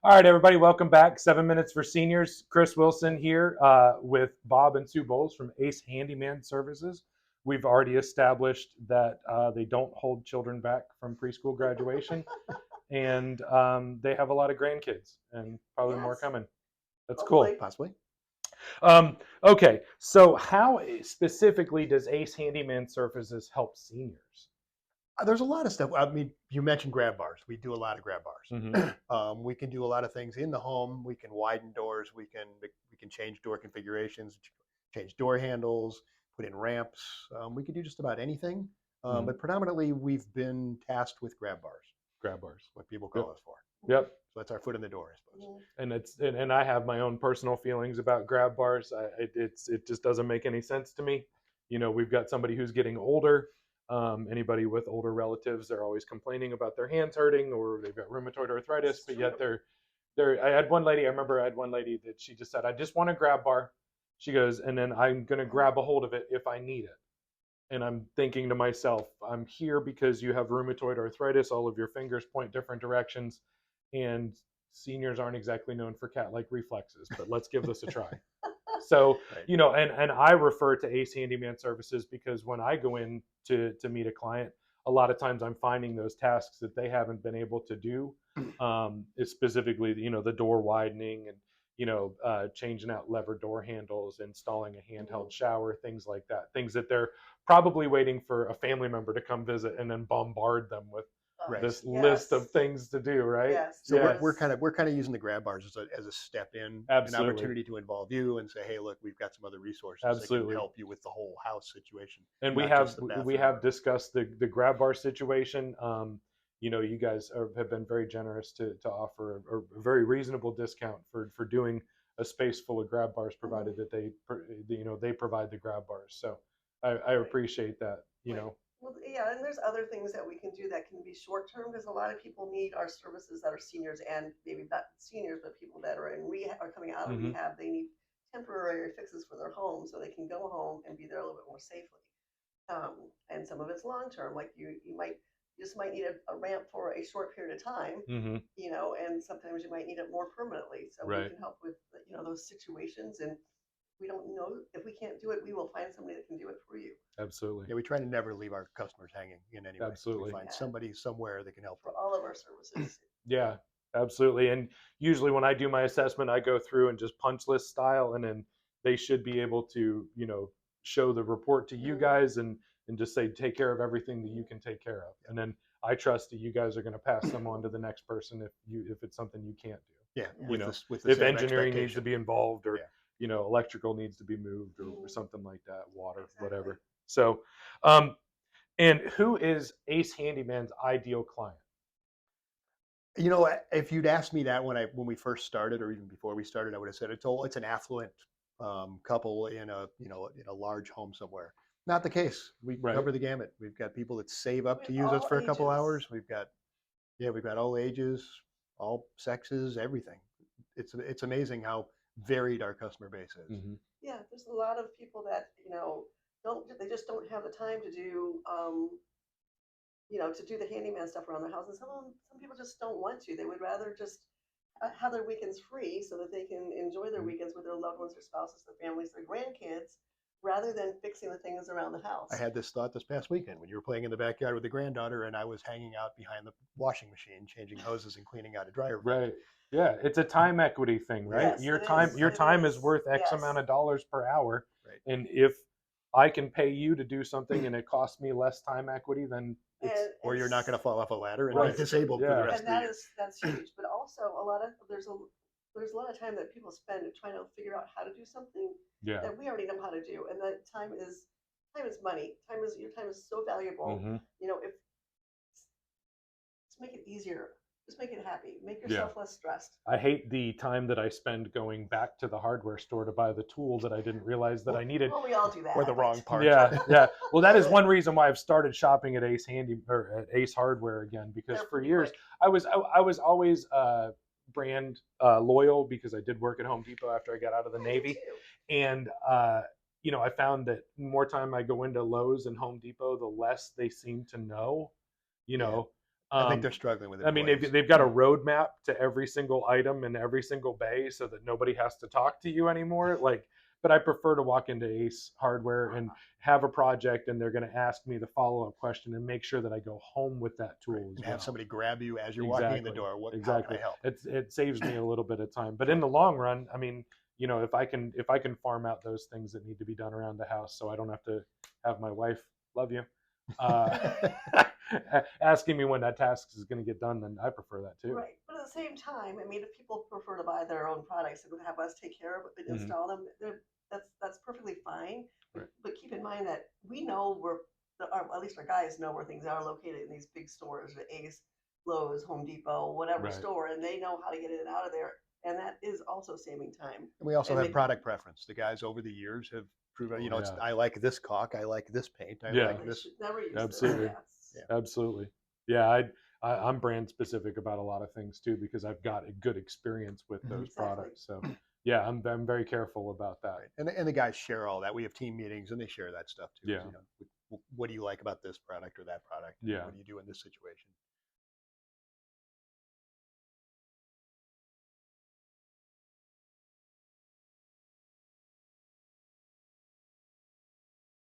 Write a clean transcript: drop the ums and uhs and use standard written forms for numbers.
All right, everybody, welcome back. 7 Minutes for Seniors. Chris Wilson here with Bob and Sue Bowles from Ace Handyman Services. We've already established that they don't hold children back from preschool graduation, and they have a lot of grandkids and probably more coming. That's cool. Possibly. Okay, so how specifically does Ace Handyman Services help seniors? There's a lot of stuff. I mean, you mentioned grab bars. We do a lot of grab bars. Mm-hmm. We can do a lot of things in the home. We can widen doors. We can change door configurations, change door handles, put in ramps. We can do just about anything. But predominantly, we've been tasked with grab bars. Grab bars, what people call us for. Yep. So that's our foot in the door, I suppose. And I have my own personal feelings about grab bars. It just doesn't make any sense to me. You know, we've got somebody who's getting older. Anybody with older relatives, they're always complaining about their hands hurting or they've got rheumatoid arthritis, but yet I had one lady, I remember I had one lady that she just said, I just want a grab bar. She goes, and then I'm going to grab a hold of it if I need it. And I'm thinking to myself, I'm here because you have rheumatoid arthritis. All of your fingers point different directions. And seniors aren't exactly known for cat-like reflexes, but let's give this a try. So, you know, and I refer to Ace Handyman Services because when I go in to meet a client, a lot of times I'm finding those tasks that they haven't been able to do, is specifically, you know, the door widening and, you know, changing out lever door handles, installing a handheld shower, things like that. Things that they're probably waiting for a family member to come visit and then bombard them with this list of things to do, right? Yes. So we're kind of using the grab bars as a step in, Absolutely. An opportunity to involve you and say, hey, look, we've got some other resources that can help you with the whole house situation. And we have discussed the grab bar situation. You know, you guys have been very generous to offer a very reasonable discount for doing a space full of grab bars, provided that they provide the grab bars. So I appreciate that. You know. Well, yeah, and there's other things that we can do that can be short term because a lot of people need our services that are seniors and maybe not seniors, but people that are in rehab or coming out of rehab. They need temporary fixes for their home so they can go home and be there a little bit more safely. And some of it's long term, like you just might need a ramp for a short period of time, you know, and sometimes you might need it more permanently. So we can help with those situations. And we don't know if we can't do it, we will find somebody that can do it for you. Absolutely. Yeah, we try to never leave our customers hanging in any way. Absolutely. We find somebody somewhere that can help for all of our services. Yeah, absolutely. And usually when I do my assessment, I go through and just punch list style, and then they should be able to, you know, show the report to you guys and just say, take care of everything that you can take care of. And then I trust that you guys are going to pass them on to the next person if it's something you can't do. Yeah. You know, if engineering needs to be involved or you know, electrical needs to be moved or something like that, water, whatever. So, and who is Ace Handyman's ideal client? You know, if you'd asked me that when we first started, or even before we started, I would have said it's an affluent couple in a large home somewhere. Not the case. We cover the gamut. We've got people that save up to use us for a couple hours. We've got all ages, all sexes, everything. It's amazing how varied our customer base is. Yeah, there's a lot of people that they just don't have the time to do to do the handyman stuff around their house, and some people just don't want to. They would rather just have their weekends free so that they can enjoy their weekends with their loved ones, their spouses, their families, their grandkids, rather than fixing the things around the house. I had this thought this past weekend when you were playing in the backyard with the granddaughter and I was hanging out behind the washing machine, changing hoses and cleaning out a dryer. Right. Yeah, it's a time equity thing, right? Yes, your time is worth X amount of dollars per hour. Right. And if I can pay you to do something and it costs me less time equity, then or you're not going to fall off a ladder and be disabled for the rest of the year. That's huge. But also there's a lot of time that people spend trying to figure out how to do something that we already know how to do, and that time is money. Your time is so valuable. You know, let's make it easier. Just make it happy. Make yourself less stressed. I hate the time that I spend going back to the hardware store to buy the tool that I didn't realize that I needed. Well, we all do that. Or the wrong part. Yeah. Well, that is one reason why I've started shopping at Ace at Ace Hardware again, because for years I was always brand loyal because I did work at Home Depot after I got out of the Navy, and you know, I found that more time I go into Lowe's and Home Depot, the less they seem to know. You know. I think they're struggling with I mean, employees. they've got a roadmap to every single item in every single bay, so that nobody has to talk to you anymore. Like, but I prefer to walk into Ace Hardware and have a project, and they're going to ask me the follow-up question and make sure that I go home with that tool as and well. have somebody grab you as you're walking in the door. How can I help? It saves me a little bit of time, but in the long run, I mean, you know, if I can farm out those things that need to be done around the house, so I don't have to have my wife, love you, asking me when that task is going to get done, then I prefer that too. Right, but at the same time, I mean, if people prefer to buy their own products and have us take care of it and install them, that's perfectly fine. Right. But keep in mind that we know where, at least our guys know where things are located in these big stores, the Ace, Lowe's, Home Depot, whatever store, and they know how to get in and out of there, and that is also saving time. And we also have product preference. The guys over the years have proven, you know, it's, I like this caulk, I like this paint, I like this. Never use Absolutely. This. Absolutely. Yeah, I'm brand specific about a lot of things too, because I've got a good experience with those products. So yeah, I'm very careful about that. Right. And the guys share all that. We have team meetings and they share that stuff too. Yeah. You know, what do you like about this product or that product? Yeah. What do you do in this situation?